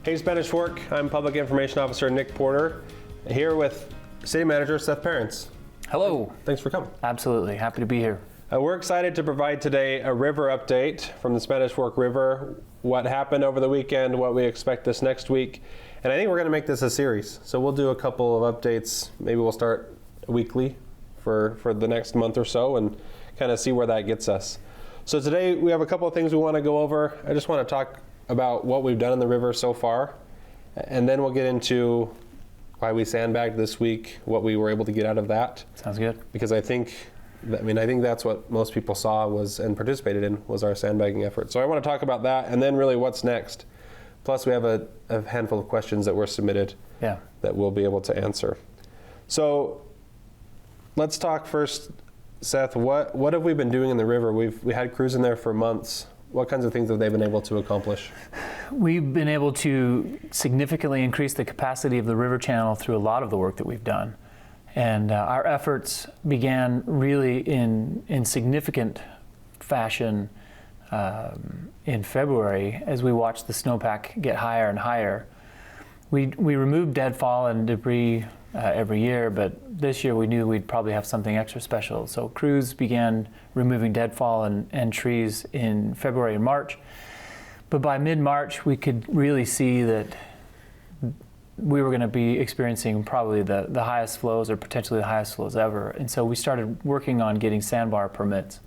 Hey Spanish Fork, I'm Public Information Officer Nick Porter, here with City Manager Seth Parents. Hello. Thanks for coming. Absolutely, happy to be here. We're excited to provide today a river update from the Spanish Fork River, what happened over the weekend, what we expect this next week, and I think we're going to make this a series. So we'll do a couple of updates. Maybe we'll start weekly for the next month or so and kind of see where that gets us. So today we have a couple of things we want to go over. I just want to talk about what we've done in the river so far, and then we'll get into why we sandbagged this week, what we were able to get out of that. Sounds good. Because I think that's what most people saw and participated in was our sandbagging effort. So I want to talk about that and then really what's next. Plus we have a handful of questions that were submitted that we'll be able to answer. So let's talk first, Seth, what have we been doing in the river? We had crews in there for months. What kinds of things have they been able to accomplish? We've been able to significantly increase the capacity of the river channel through a lot of the work that we've done. And our efforts began really in significant fashion in February as we watched the snowpack get higher and higher. We removed deadfall and debris every year, but this year we knew we'd probably have something extra special. So crews began removing deadfall and trees in February and March. But by mid-March, we could really see that we were going to be experiencing probably the highest flows or potentially the highest flows ever. And so we started working on getting sandbar permits.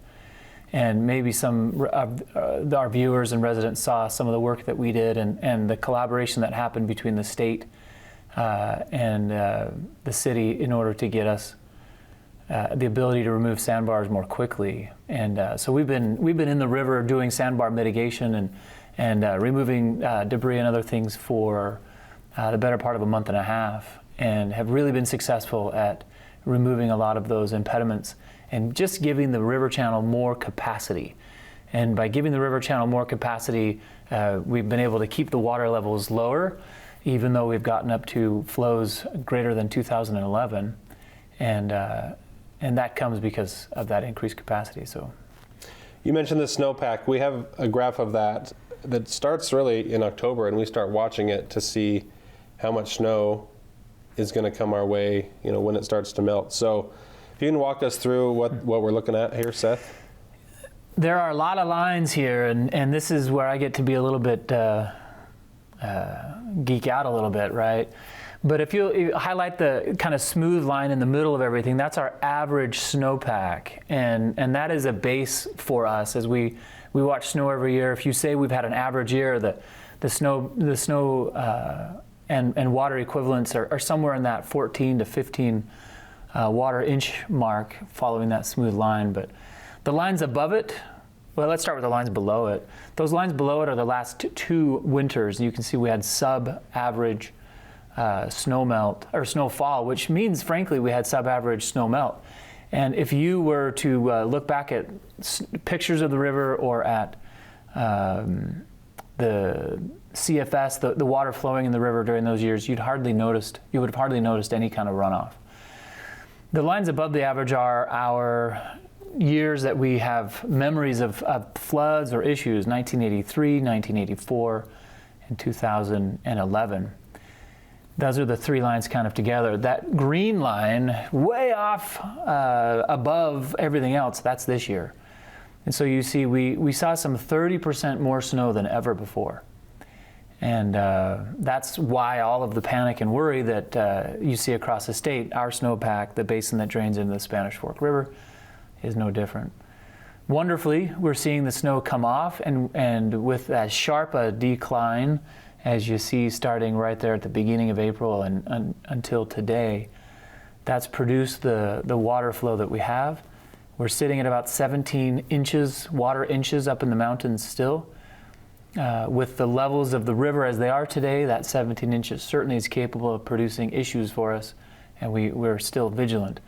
And maybe some of our viewers and residents saw some of the work that we did and the collaboration that happened between the state and the city in order to get us the ability to remove sandbars more quickly. And so we've been in the river doing sandbar mitigation and removing debris and other things for the better part of a month and a half, and have really been successful at removing a lot of those impediments and just giving the river channel more capacity. And by giving the river channel more capacity, we've been able to keep the water levels lower, even though we've gotten up to flows greater than 2011. And that comes because of that increased capacity. So, you mentioned the snowpack. We have a graph of that starts really in October, and we start watching it to see how much snow is going to come our way, when it starts to melt. So if you can walk us through what we're looking at here, Seth. There are a lot of lines here, and this is where I get to be a little bit geek out a little bit, right? But if you highlight the kind of smooth line in the middle of everything, that's our average snowpack, and that is a base for us as we watch snow every year. If you say we've had an average year, the snow and water equivalents are somewhere in that 14 to 15 water inch mark following that smooth line. But the lines above it, well, let's start with the lines below it. Those lines below it are the last two winters. You can see we had sub-average snowfall, which means, frankly, we had sub-average snow melt. And if you were to look back at pictures of the river or at the CFS, the water flowing in the river during those years, you would have hardly noticed any kind of runoff. The lines above the average are our years that we have memories of floods or issues: 1983, 1984, and 2011. Those are the three lines kind of together. That green line, way off above everything else, that's this year. And so you see we saw some 30% more snow than ever before. And that's why all of the panic and worry that you see across the state. Our snowpack, the basin that drains into the Spanish Fork River, is no different. Wonderfully, we're seeing the snow come off, and with as sharp a decline as you see starting right there at the beginning of April and until today, that's produced the water flow that we have. We're sitting at about 17 water inches up in the mountains still. With the levels of the river as they are today, that 17 inches certainly is capable of producing issues for us, and we're still vigilant.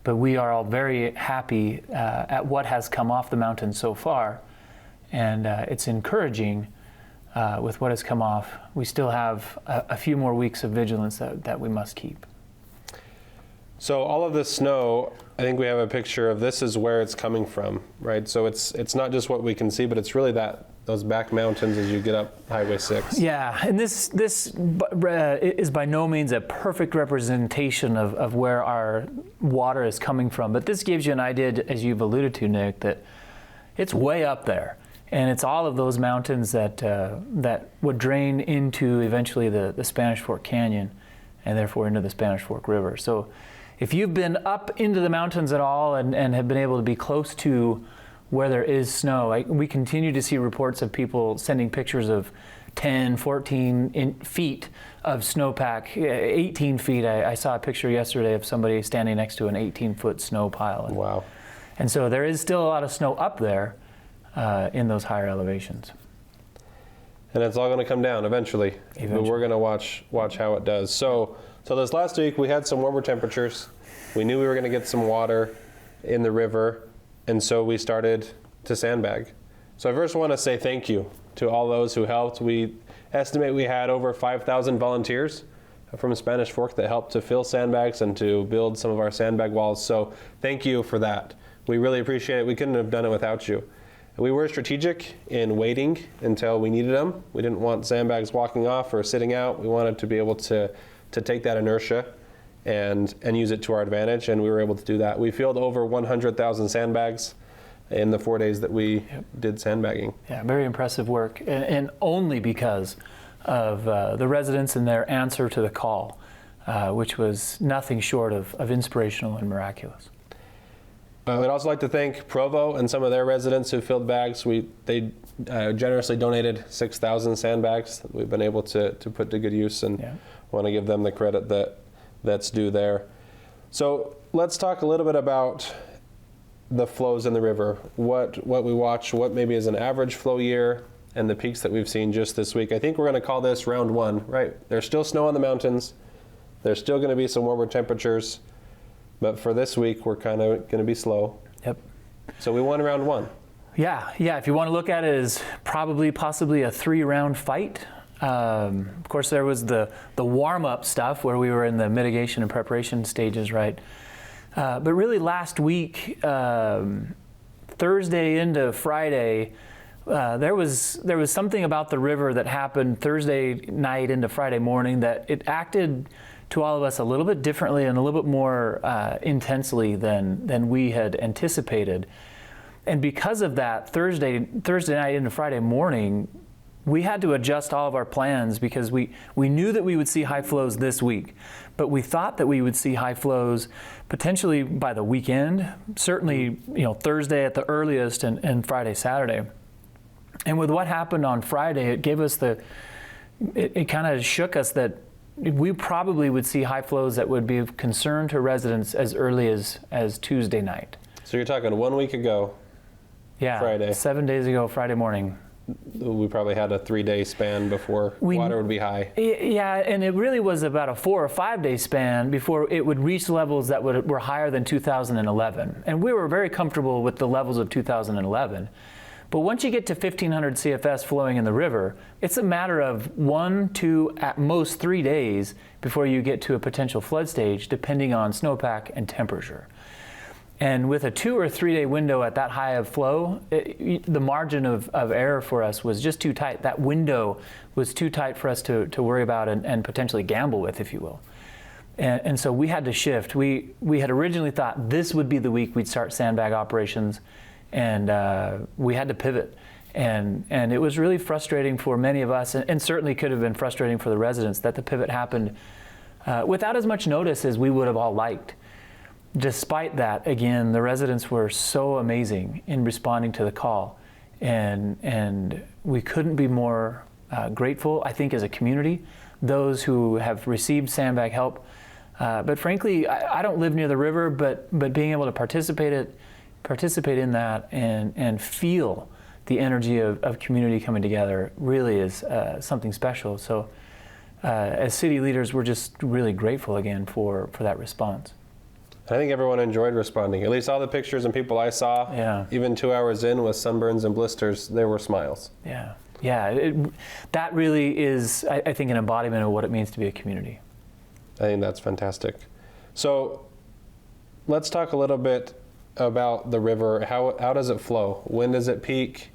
But we are all very happy at what has come off the mountain so far, and it's encouraging with what has come off. We still have a few more weeks of vigilance that we must keep. So all of this snow, I think we have a picture of this is where it's coming from, right? So it's not just what we can see, but it's really those back mountains as you get up Highway 6. Yeah, and this is by no means a perfect representation of where our water is coming from, but this gives you an idea, as you've alluded to, Nick, that it's way up there. And it's all of those mountains that would drain into eventually the Spanish Fork Canyon and therefore into the Spanish Fork River. So if you've been up into the mountains at all and have been able to be close to where there is snow, we continue to see reports of people sending pictures of 10, 14 feet of snowpack, 18 feet. I saw a picture yesterday of somebody standing next to an 18-foot snow pile. Wow. And so there is still a lot of snow up there in those higher elevations. And it's all going to come down eventually. But we're going to watch how it does. So this last week we had some warmer temperatures. We knew we were going to get some water in the river, and so we started to sandbag. So I first want to say thank you to all those who helped. We estimate we had over 5,000 volunteers from Spanish Fork that helped to fill sandbags and to build some of our sandbag walls. So thank you for that. We really appreciate it. We couldn't have done it without you. We were strategic in waiting until we needed them. We didn't want sandbags walking off or sitting out. We wanted to be able to take that inertia and use it to our advantage, and we were able to do that. We filled over 100,000 sandbags in the 4 days that we did sandbagging. Yeah, very impressive work, and only because of the residents and their answer to the call, which was nothing short of inspirational and miraculous. I'd also like to thank Provo and some of their residents who filled bags. They generously donated 6,000 sandbags that we've been able to put to good use, and want to give them the credit that's due there. So let's talk a little bit about the flows in the river, what we watch, what maybe is an average flow year, and the peaks that we've seen just this week. I think we're going to call this round one, right? There's still snow on the mountains. There's still going to be some warmer temperatures. But for this week, we're kind of going to be slow. Yep. So we won round one. Yeah. If you want to look at it as possibly a 3-round fight. Of course, there was the warm-up stuff where we were in the mitigation and preparation stages, right? But really last week, Thursday into Friday, there was something about the river that happened Thursday night into Friday morning that it acted to all of us a little bit differently and a little bit more intensely than we had anticipated. And because of that, Thursday night into Friday morning, we had to adjust all of our plans because we knew that we would see high flows this week, but we thought that we would see high flows potentially by the weekend, certainly Thursday at the earliest and Friday, Saturday. And with what happened on Friday, it gave us it kind of shook us that we probably would see high flows that would be of concern to residents as early as Tuesday night. So you're talking 1 week ago, Friday. 7 days ago, Friday morning. We probably had a 3-day span before water would be high. Yeah, and it really was about a 4 or 5 day span before it would reach levels that were higher than 2011. And we were very comfortable with the levels of 2011. But once you get to 1,500 CFS flowing in the river, it's a matter of 1, 2, at most 3 days before you get to a potential flood stage, depending on snowpack and temperature. And with a 2 or 3 day window at that high of flow, the margin of error for us was just too tight. That window was too tight for us to worry about and potentially gamble with, if you will. And so we had to shift. We had originally thought this would be the week we'd start sandbag operations, and we had to pivot. And it was really frustrating for many of us, and certainly could have been frustrating for the residents, that the pivot happened without as much notice as we would have all liked. Despite that, again, the residents were so amazing in responding to the call, and we couldn't be more grateful, I think, as a community, those who have received sandbag help. But frankly, I don't live near the river, but being able to participate in that and feel the energy of community coming together really is something special. So as city leaders, we're just really grateful again for that response. I think everyone enjoyed responding. At least all the pictures and people I saw, even 2 hours in with sunburns and blisters, there were smiles. Yeah. That really is, I think, an embodiment of what it means to be a community. I think that's fantastic. So let's talk a little bit about the river. How does it flow? When does it peak?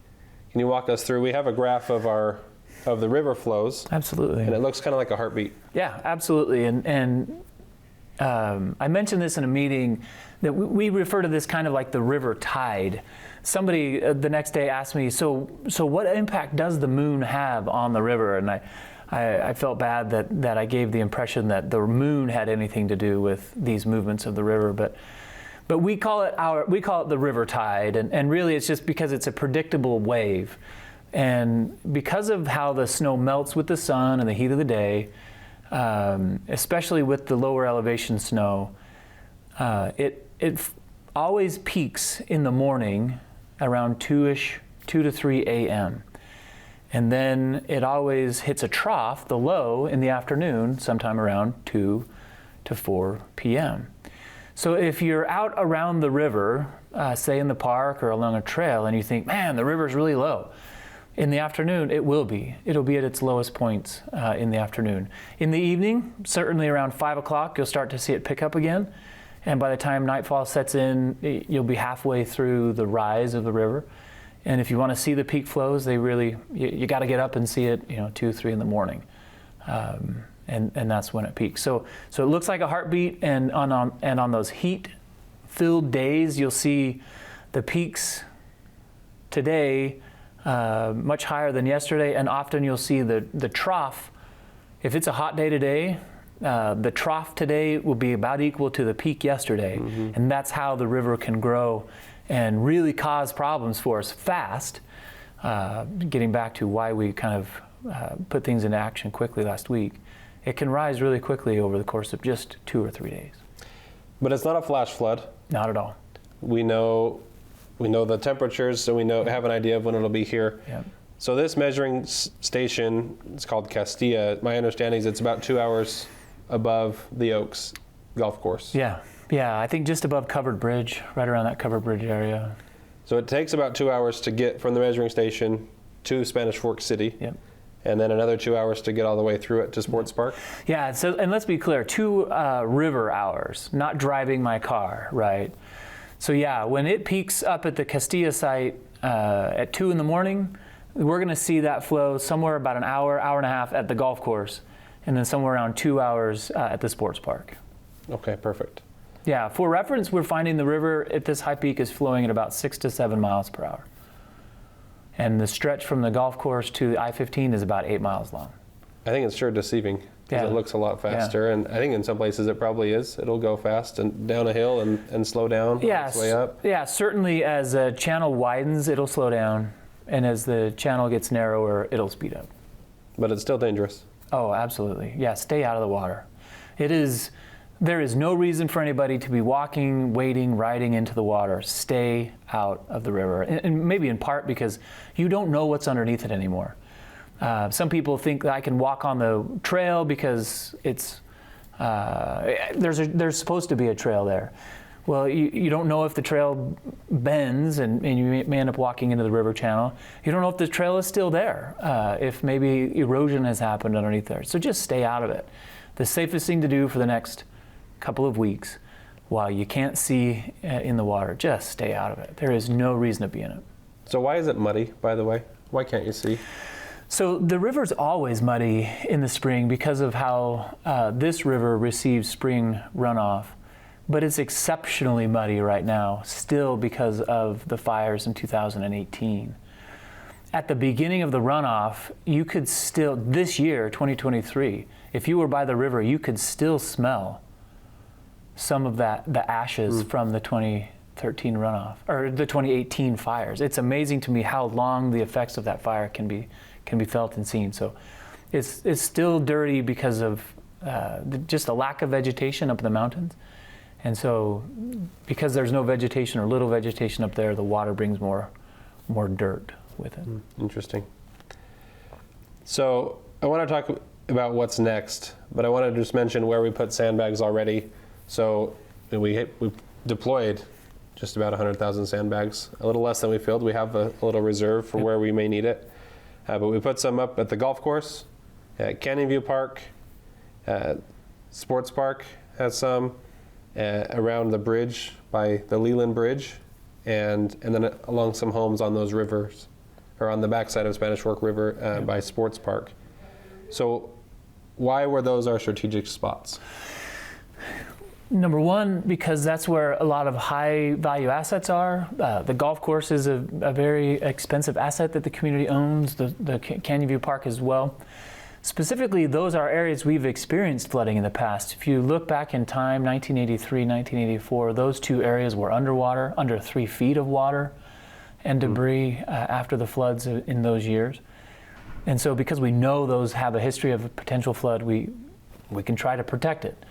Can you walk us through? We have a graph of the river flows. Absolutely. And it looks kind of like a heartbeat. Yeah, absolutely. And I mentioned this in a meeting that we refer to this kind of like the river tide. Somebody the next day asked me, so what impact does the moon have on the river? And I felt bad that I gave the impression that the moon had anything to do with these movements of the river, but we call it the river tide, and really it's just because it's a predictable wave. And because of how the snow melts with the sun and the heat of the day, especially with the lower elevation snow, it always peaks in the morning around 2 to 3 a.m. And then it always hits a trough, the low, in the afternoon, sometime around 2 to 4 p.m. So if you're out around the river, say in the park or along a trail, and you think, man, the river's really low, in the afternoon, it will be. It'll be at its lowest points in the afternoon. In the evening, certainly around 5 o'clock, you'll start to see it pick up again. And by the time nightfall sets in, you'll be halfway through the rise of the river. And if you want to see the peak flows, you got to get up and see it, 2, 3 in the morning. And that's when it peaks. So it looks like a heartbeat, and on those heat-filled days, you'll see the peaks today much higher than yesterday, and often you'll see the trough. If it's a hot day today, the trough today will be about equal to the peak yesterday, and that's how the river can grow and really cause problems for us fast. Getting back to why we kind of put things into action quickly last week, it can rise really quickly over the course of just 2 or 3 days. But it's not a flash flood. Not at all. We know the temperatures, so have an idea of when it'll be here. Yep. So this measuring station, it's called Castilla. My understanding is it's about 2 hours above the Oaks golf course. Yeah, I think just above Covered Bridge, right around that Covered Bridge area. So it takes about 2 hours to get from the measuring station to Spanish Fork City. Yep. And then another 2 hours to get all the way through it to Sports Park. Yeah, and let's be clear, 2 river hours, not driving my car, right? So yeah, when it peaks up at the Castilla site at 2 in the morning, we're going to see that flow somewhere about an hour and a half at the golf course, and then somewhere around 2 hours at the sports park. Okay, perfect. Yeah, for reference, we're finding the river at this high peak is flowing at about 6 to 7 miles per hour. And the stretch from the golf course to I-15 is about 8 miles long. I think it's sure deceiving because it looks a lot faster. Yeah. And I think in some places it probably is. It'll go fast and down a hill and slow down on its way up. Yeah, certainly as a channel widens, it'll slow down. And as the channel gets narrower, it'll speed up. But it's still dangerous. Oh, absolutely. Yeah, stay out of the water. There is no reason for anybody to be walking, wading, riding into the water. Stay out of the river. And maybe in part because you don't know what's underneath it anymore. Some people think that I can walk on the trail because there's supposed to be a trail there. Well, you don't know if the trail bends and you may end up walking into the river channel. You don't know if the trail is still there, if maybe erosion has happened underneath there. So just stay out of it. The safest thing to do for the next couple of weeks while you can't see in the water, just stay out of it. There is no reason to be in it. So why is it muddy, by the way? Why can't you see? So the river's always muddy in the spring because of how this river receives spring runoff. But it's exceptionally muddy right now, still because of the fires in 2018. At the beginning of the runoff, you could still, this year, 2023, if you were by the river, you could still smell some of the ashes from the 2013 runoff, or the 2018 fires. It's amazing to me how long the effects of that fire can be felt and seen. So it's still dirty because of just the lack of vegetation up in the mountains. And so because there's no vegetation or little vegetation up there, the water brings more dirt with it. Interesting. So I want to talk about what's next, but I want to just mention where we put sandbags already. So we deployed just about 100,000 sandbags, a little less than we filled. We have a little reserve for where we may need it. But we put some up at the golf course, at Canyon View Park, Sports Park has some, around the bridge by the Leland Bridge, and then along some homes on those rivers, or on the backside of Spanish Fork River by Sports Park. So why were those our strategic spots? Number one, because that's where a lot of high value assets are. The golf course is a very expensive asset that the community owns, the Canyon View Park as well. Specifically, those are areas we've experienced flooding in the past. If you look back in time, 1983, 1984, those two areas were underwater, under 3 feet of water and debris after the floods in those years. And so because we know those have a history of a potential flood, we can try to protect it.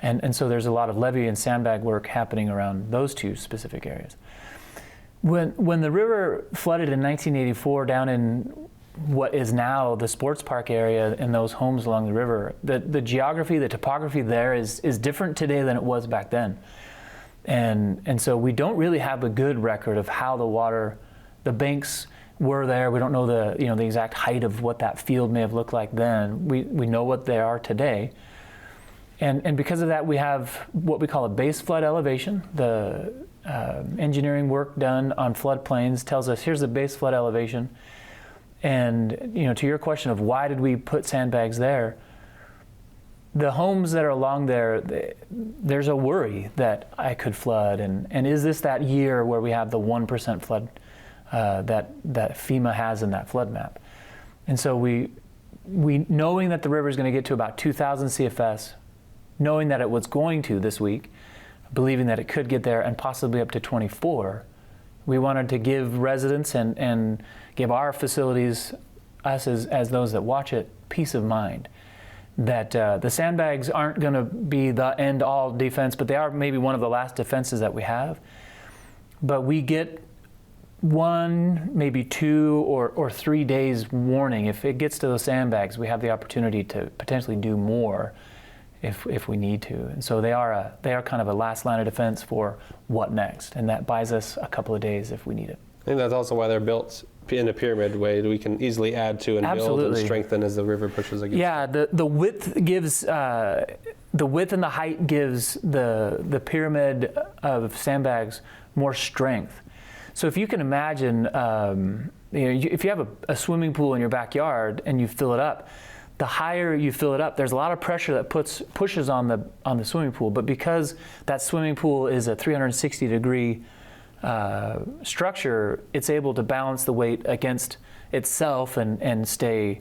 And so there's a lot of levee and sandbag work happening around those two specific areas. When the river flooded in 1984 down in what is now the Sports Park area and those homes along the river, the geography, the topography there is different today than it was back then. And so we don't really have a good record of how the banks were there. We don't know the exact height of what that field may have looked like then. We know what they are today. And because of that, we have what we call a base flood elevation. The engineering work done on floodplains tells us here's the base flood elevation. And to your question of why did we put sandbags there, the homes that are along there, there's a worry that I could flood. And is this that year where we have the 1% flood that FEMA has in that flood map? And so we knowing that the river is going to get to about 2,000 CFS, knowing that it was going to this week, believing that it could get there and possibly up to 24, we wanted to give residents and give our facilities, us as those that watch it, peace of mind that the sandbags aren't going to be the end-all defense, but they are maybe one of the last defenses that we have. But we get 1, maybe 2 or 3 days warning. If it gets to those sandbags, we have the opportunity to potentially do more if we need to. And so they are kind of a last line of defense for what next, and that buys us a couple of days if we need it. I think that's also why they're built in a pyramid way. We can easily add to and Absolutely. build and strengthen as the river pushes against. Yeah, the width gives the width and the height gives the pyramid of sandbags more strength. So if you can imagine, if you have a swimming pool in your backyard and you fill it up, the higher you fill it up, there's a lot of pressure that pushes on the swimming pool. But because that swimming pool is a 360-degree structure, it's able to balance the weight against itself and stay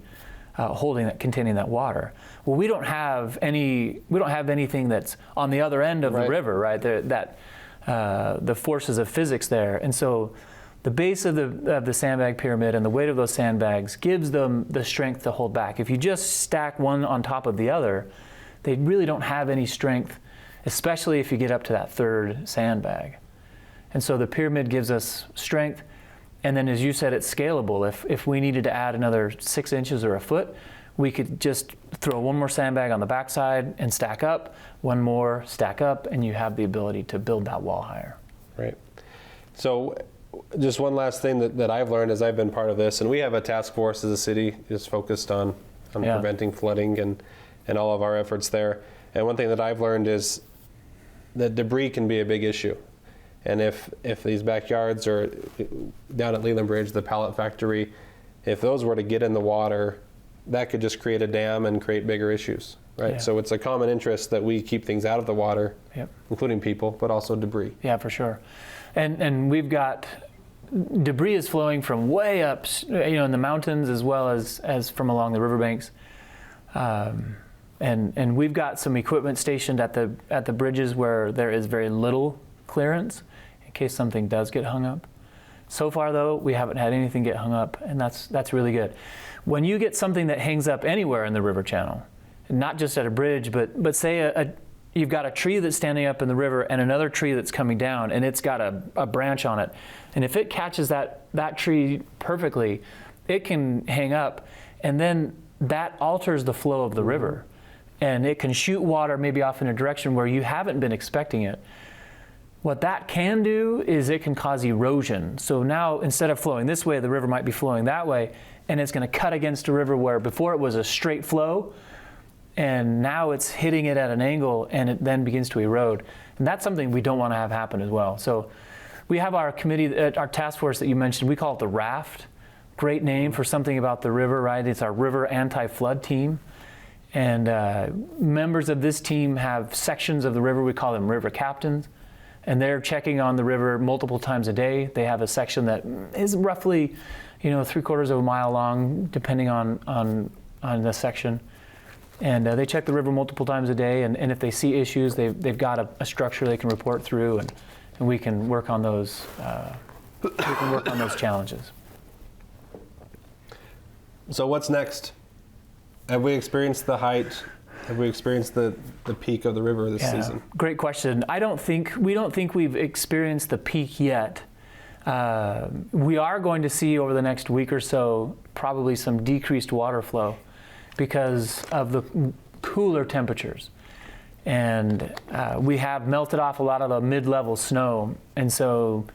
containing that water. Well, we don't have anything that's on the other end of the river, right? The forces of physics there, and so the base of the sandbag pyramid and the weight of those sandbags gives them the strength to hold back. If you just stack one on top of the other, they really don't have any strength, especially if you get up to that third sandbag. And so the pyramid gives us strength, and then as you said, it's scalable. If we needed to add another 6 inches or a foot, we could just throw one more sandbag on the backside and stack up, one more, stack up, and you have the ability to build that wall higher. Right. So just one last thing that I've learned as I've been part of this, and we have a task force as a city just focused on preventing flooding and all of our efforts there. And one thing that I've learned is that debris can be a big issue. And if these backyards are down at Leland Bridge, the pallet factory, if those were to get in the water, that could just create a dam and create bigger issues, right? Yeah. So it's a common interest that we keep things out of the water, including people, but also debris. Yeah, for sure. And we've got debris is flowing from way up, in the mountains as well as from along the riverbanks. And we've got some equipment stationed at the bridges where there is very little clearance in case something does get hung up. So far, though, we haven't had anything get hung up, and that's really good. When you get something that hangs up anywhere in the river channel, not just at a bridge, but say you've got a tree that's standing up in the river and another tree that's coming down, and it's got a branch on it, and if it catches that tree perfectly, it can hang up, and then that alters the flow of the river, and it can shoot water maybe off in a direction where you haven't been expecting it. What that can do is it can cause erosion. So now instead of flowing this way, the river might be flowing that way, and it's going to cut against a river where before it was a straight flow, and now it's hitting it at an angle, and it then begins to erode. And that's something we don't want to have happen as well. So we have our committee, our task force that you mentioned, we call it the RAFT. Great name for something about the river, right? It's our River Anti-Flood Team. And members of this team have sections of the river, we call them river captains, and they're checking on the river multiple times a day. They have a section that is roughly, 3/4 of a mile long, depending on the section. And they check the river multiple times a day, and if they see issues, they've got a structure they can report through, and we can work on those. We can work on those challenges. So what's next? Have we experienced the height? Have we experienced the peak of the river this season? Great question. We don't think we've experienced the peak yet. We are going to see over the next week or so probably some decreased water flow because of the cooler temperatures. And we have melted off a lot of the mid-level snow. And so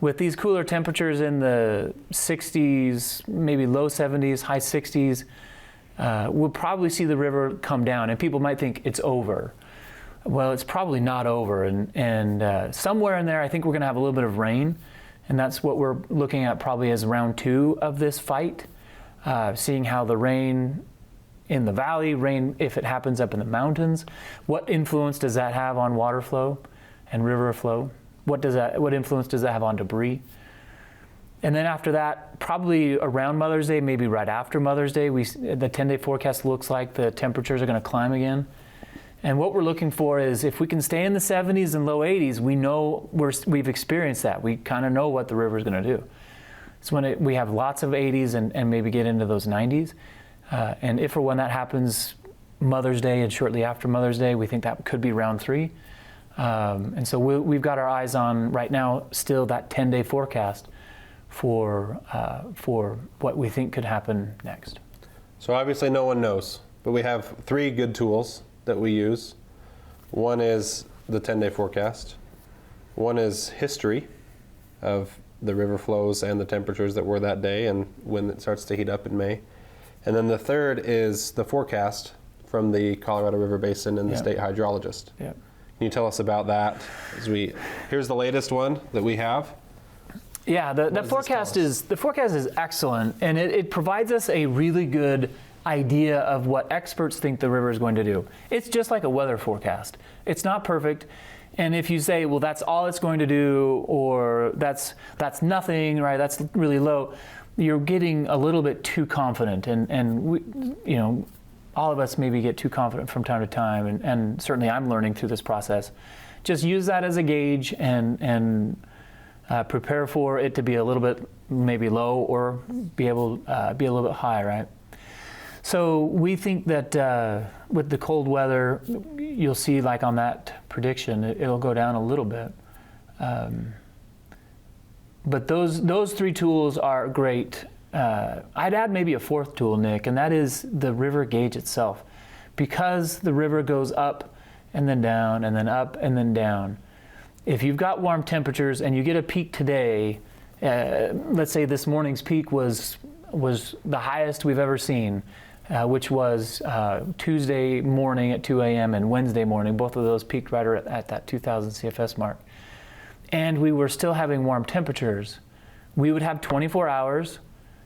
with these cooler temperatures in the 60s, maybe low 70s, high 60s, we'll probably see the river come down. And people might think it's over. Well, it's probably not over. And somewhere in there, I think we're going to have a little bit of rain. And that's what we're looking at probably as round 2 of this fight, seeing how the rain in the valley, rain if it happens up in the mountains, what influence does that have on water flow and river flow? What influence does that have on debris? And then after that, probably around Mother's Day, maybe right after Mother's Day, the 10-day forecast looks like the temperatures are going to climb again. And what we're looking for is if we can stay in the 70s and low 80s, we know we've experienced that. We kind of know what the river is going to do. It's when we have lots of 80s and maybe get into those 90s. And if or when that happens, Mother's Day and shortly after Mother's Day, we think that could be round 3. And so we've got our eyes on right now still that 10-day forecast for what we think could happen next. So obviously no one knows, but we have 3 good tools that we use. One is the 10-day forecast. One is history of the river flows and the temperatures that were that day and when it starts to heat up in May. And then the third is the forecast from the Colorado River Basin and the state hydrologist. Yep. Can you tell us about that? Here's the latest one that we have. Yeah, the forecast is excellent, and it provides us a really good idea of what experts think the river is going to do. It's just like a weather forecast. It's not perfect, and if you say, well, that's all it's going to do, or that's nothing, right? That's really low. You're getting a little bit too confident, and we, all of us maybe get too confident from time to time, and certainly I'm learning through this process. Just use that as a gauge and prepare for it to be a little bit maybe low or be a little bit high, right? So we think that with the cold weather, you'll see like on that prediction, it'll go down a little bit. But those 3 tools are great. I'd add maybe a 4th tool, Nick, and that is the river gauge itself. Because the river goes up and then down and then up and then down, if you've got warm temperatures and you get a peak today, let's say this morning's peak was the highest we've ever seen, which was Tuesday morning at 2 a.m. and Wednesday morning. Both of those peaked right at that 2,000 CFS mark. And we were still having warm temperatures. We would have 24 hours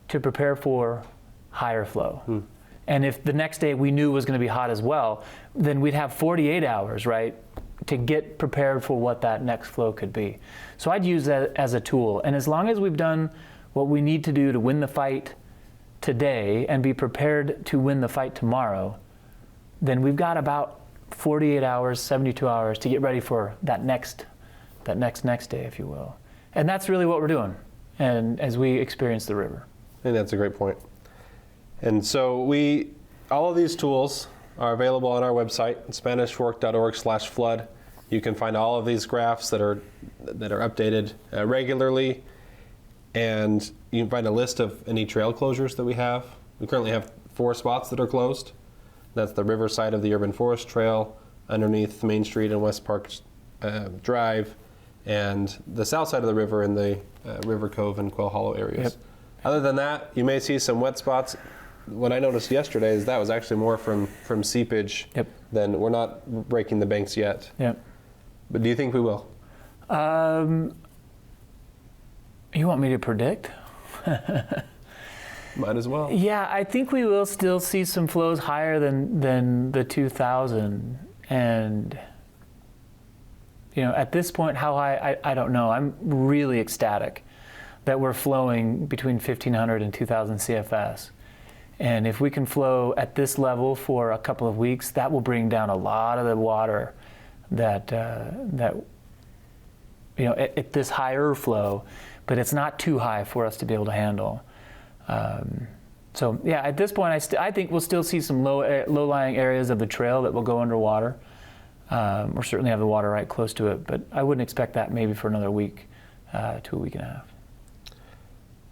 to prepare for higher flow. And if the next day we knew was going to be hot as well, then we'd have 48 hours, right, to get prepared for what that next flow could be. So I'd use that as a tool. And as long as we've done what we need to do to win the fight today and be prepared to win the fight tomorrow, then we've got about 48 hours, 72 hours to get ready for that next day, if you will. And that's really what we're doing, and as we experience the river. I think that's a great point. And so all of these tools are available on our website, SpanishFork.org/flood. You can find all of these graphs that are updated regularly, and you can find a list of any trail closures that we have. We currently have 4 spots that are closed. That's the river side of the Urban Forest Trail, underneath Main Street and West Park Drive, and the south side of the river in the River Cove and Quail Hollow areas. Yep. Other than that, you may see some wet spots what I noticed yesterday is that was actually more from seepage Yep. than we're not breaking the banks yet. Yeah. But do you think we will? You want me to predict? Might as well. Yeah, I think we will still see some flows higher than the 2,000. And, at this point, how high, I don't know. I'm really ecstatic that we're flowing between 1,500 and 2,000 CFS. And if we can flow at this level for a couple of weeks, that will bring down a lot of the water that at this higher flow, but it's not too high for us to be able to handle. So yeah, at this point, I think we'll still see some low-lying areas of the trail that will go underwater, or certainly have the water right close to it. But I wouldn't expect that maybe for another week to a week and a half.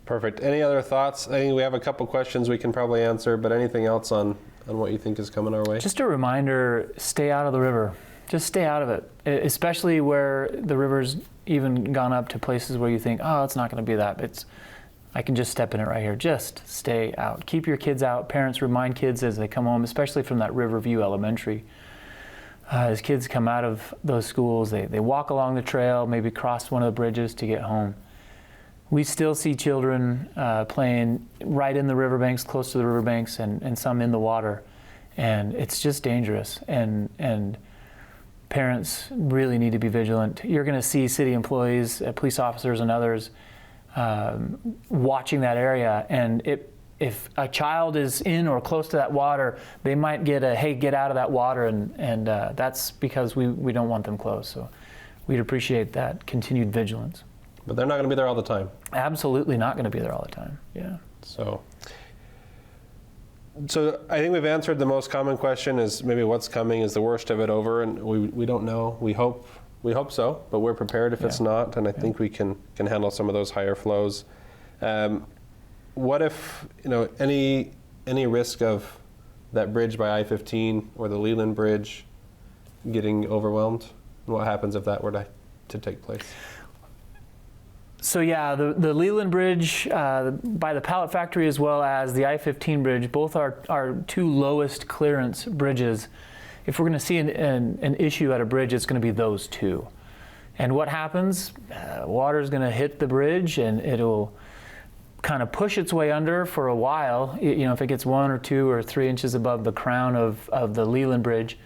Perfect. Any other thoughts? I think we have a couple questions we can probably answer, but anything else on what you think is coming our way? Just a reminder: stay out of the river. Just stay out of it, especially where the river's even gone up to places where you think, oh, it's not going to be that. I can just step in it right here. Just stay out. Keep your kids out. Parents remind kids as they come home, especially from that Riverview Elementary. As kids come out of those schools, they walk along the trail, maybe cross one of the bridges to get home. We still see children playing right in the riverbanks, close to the riverbanks, and some in the water. And it's just dangerous. And parents really need to be vigilant. You're going to see city employees, police officers, and others watching that area. And if a child is in or close to that water, they might get hey, get out of that water. And that's because we don't want them close. So we'd appreciate that continued vigilance. But they're not going to be there all the time. Absolutely not going to be there all the time. Yeah. So I think we've answered the most common question: is maybe what's coming? Is the worst of it over? And we don't know. We hope so, but we're prepared if it's not. And I think we can handle some of those higher flows. What if any risk of that bridge by I-15 or the Leland Bridge getting overwhelmed? What happens if that were to take place? So yeah, the Leland Bridge by the pallet factory, as well as the I-15 bridge, both are two lowest clearance bridges. If we're going to see an issue at a bridge, it's going to be those two. And what happens? Water is going to hit the bridge, and it'll kind of push its way under for a while. If it gets 1 or 2 or 3 inches above the crown of the Leland Bridge.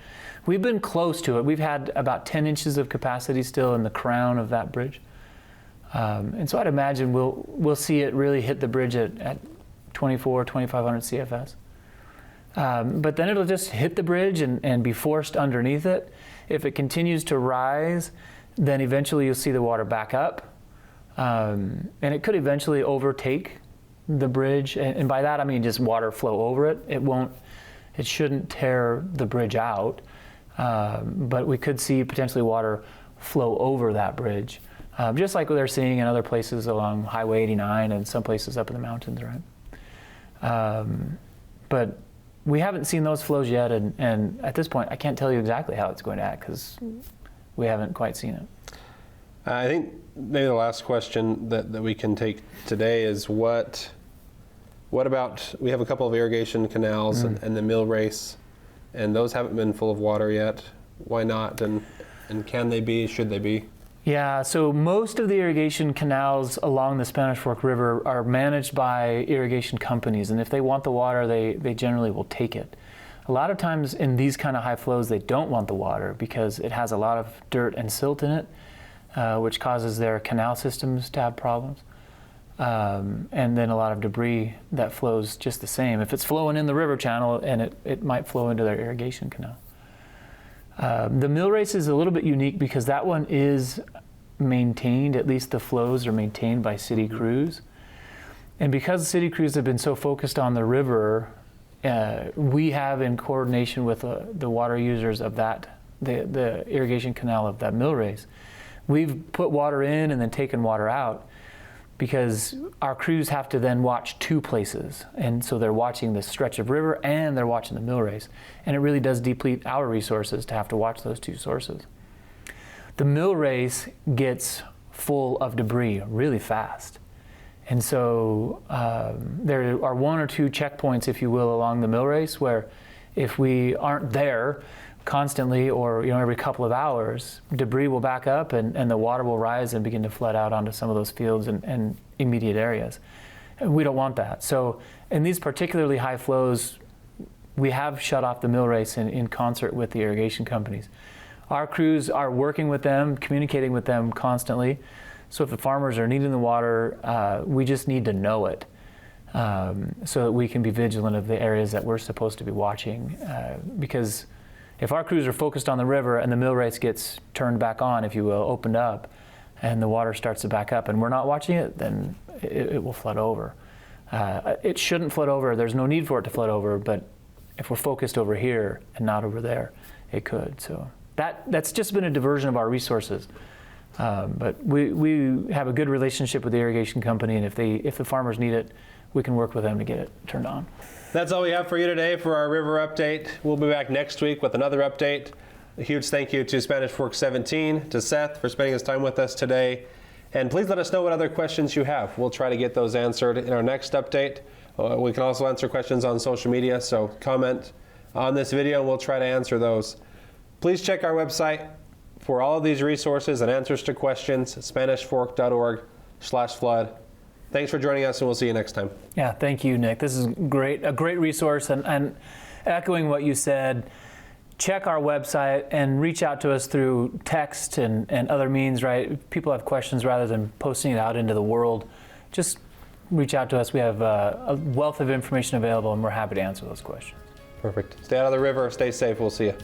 We've been close to it. We've had about 10 inches of capacity still in the crown of that bridge. And so I'd imagine we'll see it really hit the bridge at 2,500 CFS. But then it'll just hit the bridge and be forced underneath it. If it continues to rise, then eventually you'll see the water back up. And it could eventually overtake the bridge. And by that I mean just water flow over it. It shouldn't tear the bridge out. But we could see potentially water flow over that bridge. Just like they're seeing in other places along Highway 89 and some places up in the mountains, right? But we haven't seen those flows yet, and at this point, I can't tell you exactly how it's going to act because we haven't quite seen it. I think maybe the last question that we can take today is what about, we have a couple of irrigation canals and the mill race, and those haven't been full of water yet. Why not? And can they be? Should they be? Yeah, so most of the irrigation canals along the Spanish Fork River are managed by irrigation companies, and if they want the water, they generally will take it. A lot of times in these kind of high flows, they don't want the water because it has a lot of dirt and silt in it, which causes their canal systems to have problems. And then a lot of debris that flows just the same. If it's flowing in the river channel, and it might flow into their irrigation canal. The mill race is a little bit unique because that one is maintained, at least the flows are maintained by city crews. And because city crews have been so focused on the river, we have, in coordination with the water users of the irrigation canal of that mill race, we've put water in and then taken water out because our crews have to then watch 2 places. And so they're watching the stretch of river and they're watching the mill race. And it really does deplete our resources to have to watch those 2 sources. The mill race gets full of debris really fast. And so there are one or two checkpoints, if you will, along the mill race where if we aren't there constantly or every couple of hours, debris will back up and the water will rise and begin to flood out onto some of those fields and immediate areas. And we don't want that. So in these particularly high flows, we have shut off the mill race in concert with the irrigation companies. Our crews are working with them, communicating with them constantly. So if the farmers are needing the water, we just need to know it so that we can be vigilant of the areas that we're supposed to be watching. Because if our crews are focused on the river and the mill race gets turned back on, if you will, opened up, and the water starts to back up and we're not watching it, then it will flood over. It shouldn't flood over. There's no need for it to flood over, but if we're focused over here and not over there, it could. So that's just been a diversion of our resources. But we have a good relationship with the irrigation company, and if the farmers need it, we can work with them to get it turned on. That's all we have for you today for our river update. We'll be back next week with another update. A huge thank you to Spanish Fork 17, to Seth for spending his time with us today. And please let us know what other questions you have. We'll try to get those answered in our next update. We can also answer questions on social media, so comment on this video and we'll try to answer those. Please check our website for all of these resources and answers to questions, SpanishFork.org/flood. Thanks for joining us, and we'll see you next time. Yeah, thank you, Nick. This is a great resource, and echoing what you said, check our website and reach out to us through text and other means, right? If people have questions, rather than posting it out into the world, just reach out to us. We have a wealth of information available, and we're happy to answer those questions. Perfect. Stay out of the river. Stay safe. We'll see you.